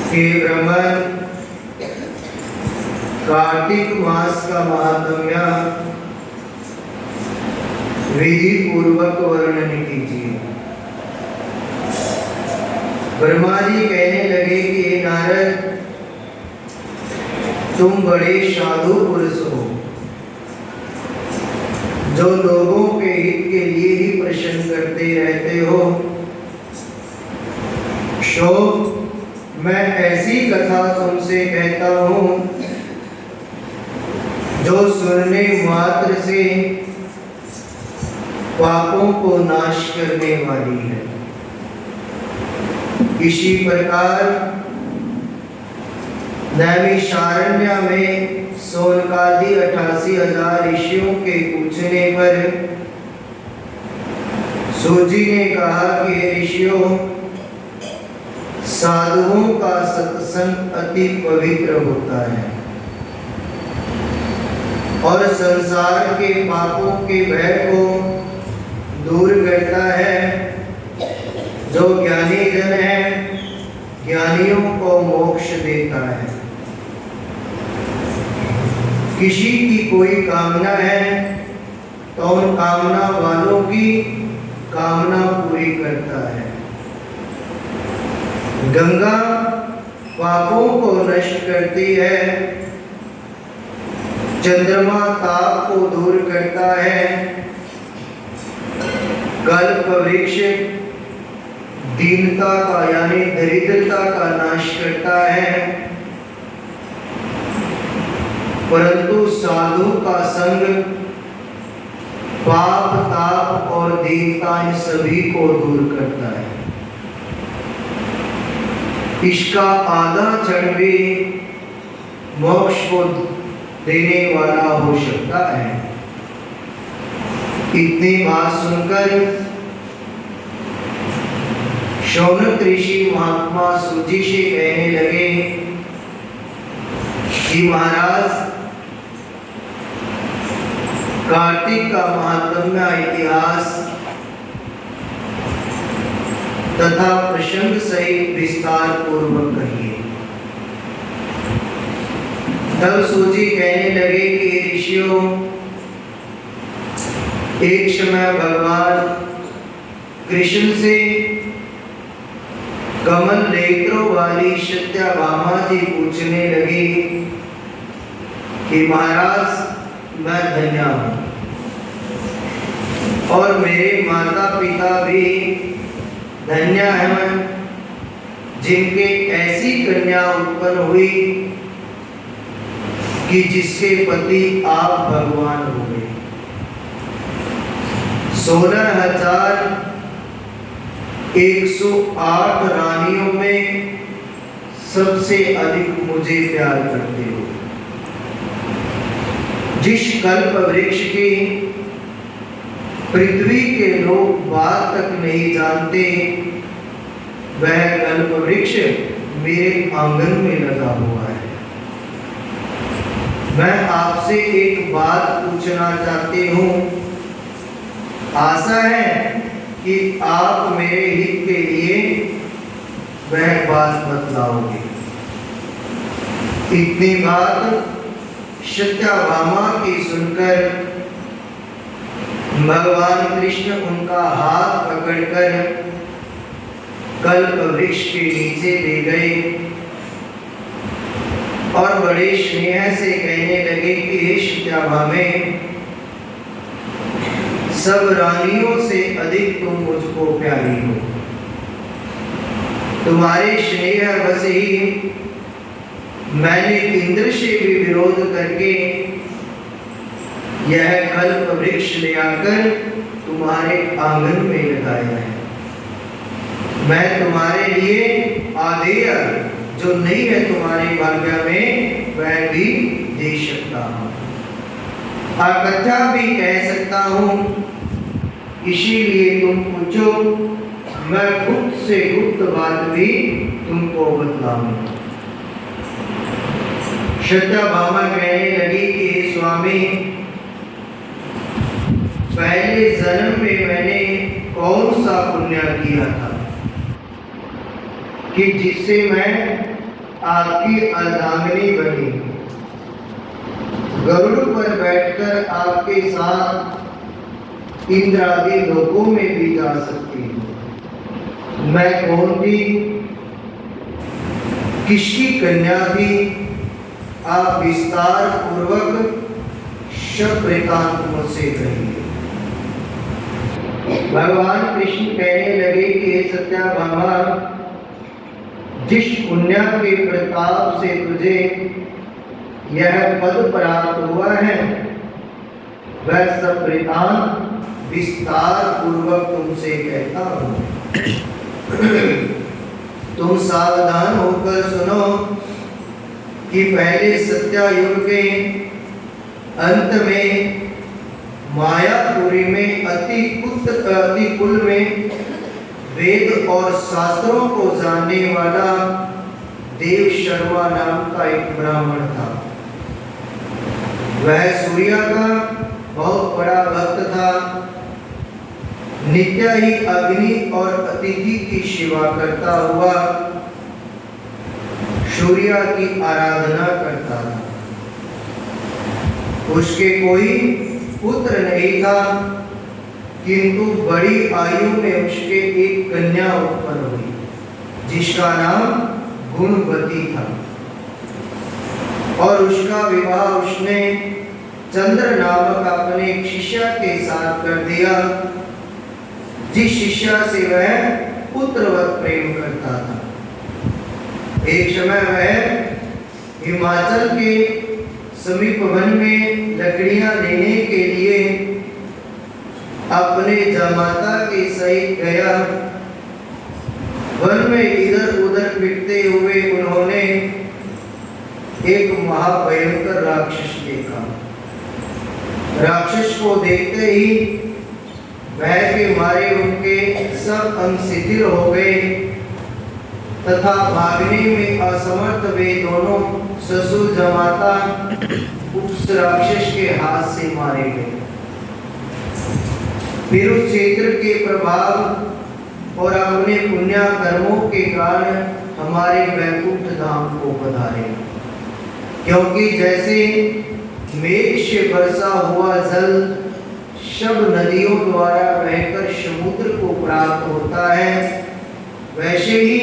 हे ब्राह्मण, कार्तिक मास का महात्म्य विधि पूर्वक वर्णन कीजिए। ब्रह्मा जी कहने लगे कि हे नारद, तुम बड़े साधु पुरुष हो जो लोगों के हित के लिए ही प्रश्न करते रहते हो। सो मैं ऐसी कथा तुमसे कहता हूँ जो सुनने मात्र से पापों को नाश करने वाली है। इसी प्रकार नैमिषारण्य में सोनकादि 88,000 ऋषियों के पूछने पर सूजी ने कहा कि ऋषियों, साधुओं का सत्संग अति पवित्र होता है और संसार के पापों के भय को दूर करता है। जो ज्ञानी जन है, ज्ञानियों को मोक्ष देता है। किसी की कोई कामना है तो उन कामना वालों की कामना पूरी करता है। गंगा पापों को नष्ट करती है, चंद्रमा ताप को दूर करता है, कल्प वृक्ष दीनता का यानी दरिद्रता का नाश करता है, परंतु साधु का संग पाप ताप और दीनता इन सभी को दूर करता है। इसका आधा क्षण भी मोक्ष को देने वाला हो सकता है। इतनी बात सुनकर शौनक ऋषि महात्मा सूजी से कहने लगे कि महाराज, कार्तिक का महात्म्य इतिहास तथा प्रसंग सहित विस्तार पूर्वक कहिए। तब सूजी कहने लगे कि ऋषियों, एक समय भगवान कृष्ण से कमल नेत्रों वाली सत्यभामा जी पूछने लगी कि महाराज, मैं धन्य हूँ और मेरे माता पिता भी धन्य हैं जिनके ऐसी कन्या उत्पन्न हुई कि जिसके पति आप भगवान हो गए। 16,108 रानियों में सबसे अधिक मुझे प्यार करते हो। जिस कल्प वृक्ष की पृथ्वी के लोग बात तक नहीं जानते, वह कल्प वृक्ष मेरे आंगन में लगा हुआ है। मैं आपसे एक बात पूछना चाहती हूँ। आशा है कि आप मेरे हित के लिए वह बात बतलाओगे। इतनी बात सत्यभामा की सुनकर भगवान कृष्ण उनका हाथ पकड़कर कल्प वृक्ष के नीचे ले गए और बड़े स्नेह से कहने लगे कि हे सत्यभामे, सब रानियों से अधिक तुम मुझको प्यारी हो। तुम्हारे स्नेह बस ही मैंने इंद्र से भी विरोध करके यह कल्प वृक्ष ले आकर तुम्हारे आंगन में लगाया है। मैं तुम्हारे लिए आदेय जो नहीं है तुम्हारे भाग्य में, वह भी दे सकता हूँ, अकथा भी कह सकता हूँ। इसीलिए तुम पूछो, मैं गुप्त से गुप्त बात भी तुमको बतलाऊंगा। सत्यभामा कहने लगी कि हे स्वामी, पहले जन्म में मैंने कौन सा पुण्य किया था कि जिससे मैं आपकी अर्धांगिनी बनी, गरुड़ पर बैठकर आपके साथ इंद्र आदि लोकों में भी जा सकती हूँ। मैं कौन थी, किसकी कन्या थी, आप विस्तार पूर्वक शब्द वृतांत मुझसे कहिए। भगवान कृष्ण कहने लगे कि हे सत्याभामा, जिस पुण्य के प्रताप से तुझे यह पद प्राप्त हुआ है, वह सब वृतांत विस्तार पूर्वक तुमसे कहता हूँ। तुम सावधान होकर सुनो कि पहले सत्यायुग के अंत में मायापुरी में अति कुल में वेद और शास्त्रों को जानने वाला देव शर्मा नाम का एक ब्राह्मण था। वह सूर्य का बहुत बड़ा भक्त था। नित्य ही अग्नि और अतिथि की सेवा करता हुआ सूर्य की आराधना करता था। उसके कोई पुत्र नहीं था, किंतु बड़ी आयु में उसके एक कन्या उत्पन्न हुई, जिसका नाम गुणवती था। और उसका विवाह उसने चंद्र नामक अपने एक शिष्य के साथ कर दिया, जिस शिष्य से वह पुत्रवत प्रेम करता था। एक समय वह हिमाचल के समीप वन में लकड़ियां लेने के लिए अपने जमाता के सहित गया। वन में इधर उधर फिरते हुए उन्होंने एक महाभयंकर राक्षस देखा। राक्षस को देखते ही भय के मारे उनके सब अंग शिथिल हो गए तथा भागने में असमर्थ वे दोनों ससुर जमाता उस राक्षस के हाथ से मारे गए। फिर उस क्षेत्र के प्रभाव और अपने पुण्य कर्मों के कारण हमारे वैकुंठ धाम को पधारे, क्योंकि जैसे मेघ से बरसा हुआ जल सब नदियों द्वारा बहकर समुद्र को प्राप्त होता है, वैसे ही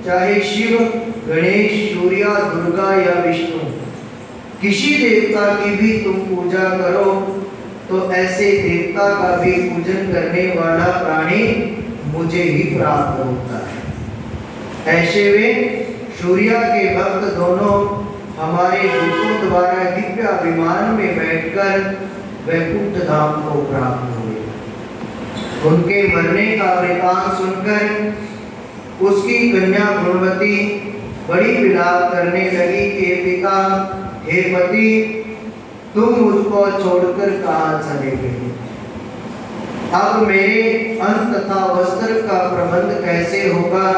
चाहे शिव, गणेश, सूर्य, दुर्गा या विष्णु किसी देवता की भी तुम पूजा करो तो ऐसे देवता का भी पूजन करने वाला प्राणी मुझे ही प्राप्त होता है। ऐसे वे सूर्य के भक्त दोनों हमारे दूतों द्वारा दिव्य विमान में बैठकर वैकुंठ धाम को प्राप्त हुए। उनके मरने का वृतांत सुनकर उसकी कन्या गुणवती बड़ी विलाप करने लगी कि पिता, हे पति, तुम मुझको छोड़कर कहाँ चले गए? अब मेरे अन्न तथा वस्त्र का प्रबंध कैसे होगा?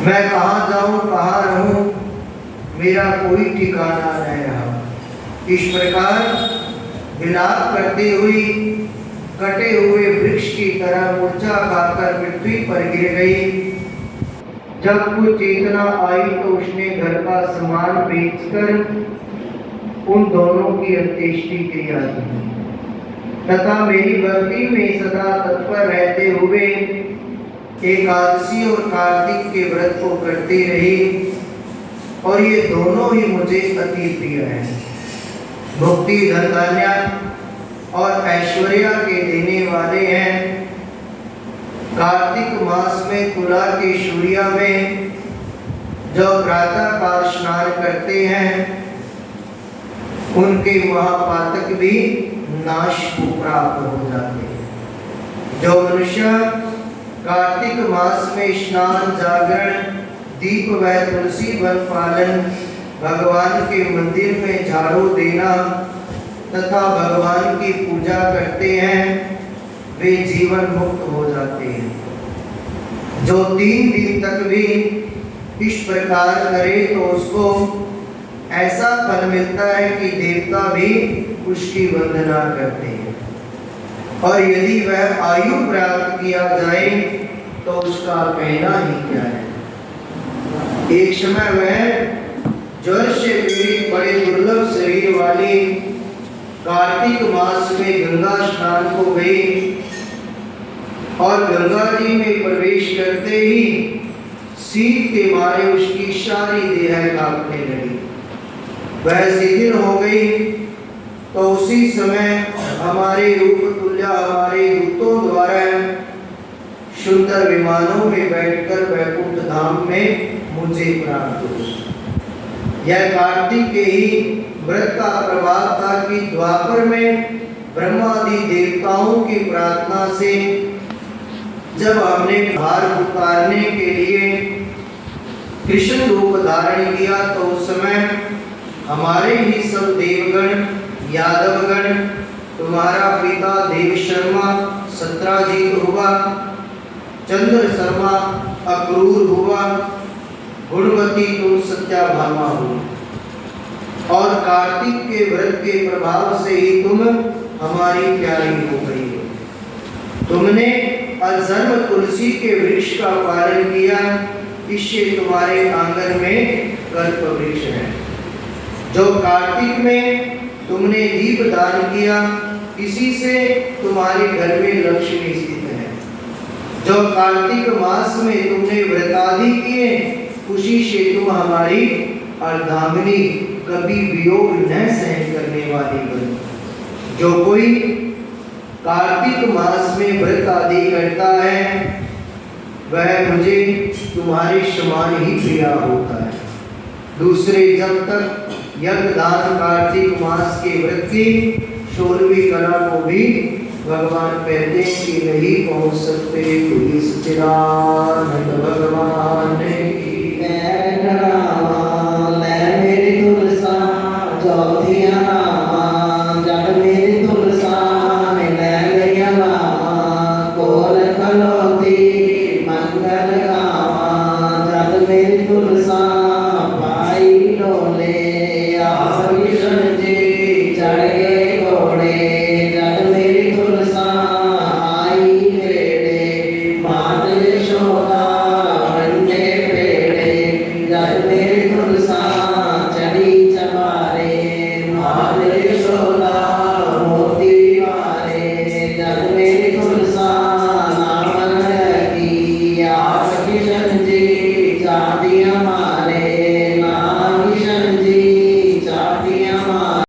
मैं कहाँ जाऊं, कहाँ रहूं? मेरा कोई ठिकाना नहीं रहा। इस प्रकार विलाप करती हुई कटे हुए वृक्ष की तरह मूर्छा खाकर पृथ्वी पर गिर गई। जब कुछ चेतना आई तो उसने घर का सामान बेचकर उन दोनों की अंत्येष्टि क्रिया की तथा मेरी भक्ति में सदा तत्पर रहते हुए एकादशी और कार्तिक के व्रत को करती रही, और ये दोनों ही मुझे अति प्रिय हैं। मुक्ति, धन धान्य और ऐश्वर्य के देने वाले हैं। कार्तिक मास में तुला के सूर्य में जो प्रातः काल स्नान करते हैं उनके महापातक भी नाश को प्राप्त हो जाते हैं। जो मनुष्य कार्तिक मास में स्नान, जागरण, दीप व तुलसी वन पालन, भगवान के मंदिर में झाड़ू देना तथा भगवान की पूजा करते हैं, वे जीवन मुक्त हो जाते हैं। जो 3 दिन तक भी इस प्रकार करे तो उसको ऐसा फल मिलता है कि देवता भी उसकी वंदना करते हैं, और यदि वह आयु प्राप्त किया जाए तो उसका कहना ही क्या है। एक समय वह ज्वर से पीड़ित बड़े दुर्लभ शरीर वाली कार्तिक मास में गंगा स्नान को गई और गंगा जी में प्रवेश करते ही शीत के मारे उसकी सारी देह कांपने लगी। वह शिथिल हो गई। तो उसी समय हमारे रूप तुल्य हमारे दूतों द्वारा सुंदर विमानों में बैठकर वैकुंठ धाम में मुझे प्राप्त हुई। यह कार्तिक के ही व्रत का प्रभाव था कि द्वापर में ब्रह्मादि देवताओं की प्रार्थना से जब हमने भार उतारने के लिए कृष्ण रूप धारण किया तो उस समय हमारे ही सब देवगण यादवगण तुम्हारा पिता देव शर्मा सत्राजीत हुआ, चंद्र शर्मा अक्रूर हुआ, गुणवती तुम सत्याभामा हुआ और कार्तिक के व्रत के प्रभाव से ही तुम हमारी प्यारी हो गई हो। तुमने अधर्म तुलसी के वृक्ष का पालन किया, इससे तुम्हारे आंगन में कल्प वृक्ष है। जो कार्तिक में तुमने दीप दान किया, इसी से तुम्हारे घर में लक्ष्मी स्थित है। जो कार्तिक मास में तुमने व्रतादि किए, उसी से तुम हमारी अर्धांगिनी कभी वियोग न सहन करने वाली बनी। जो कोई कार्तिक मास में व्रत आदि करता है वह मुझे तुम्हारे समान ही प्रिया होता है। दूसरे जब तक यज्ञदान कार्तिक मास के व्रत की 16वीं कला को भी भगवान कहते हैं कि नहीं पहुंच सकते।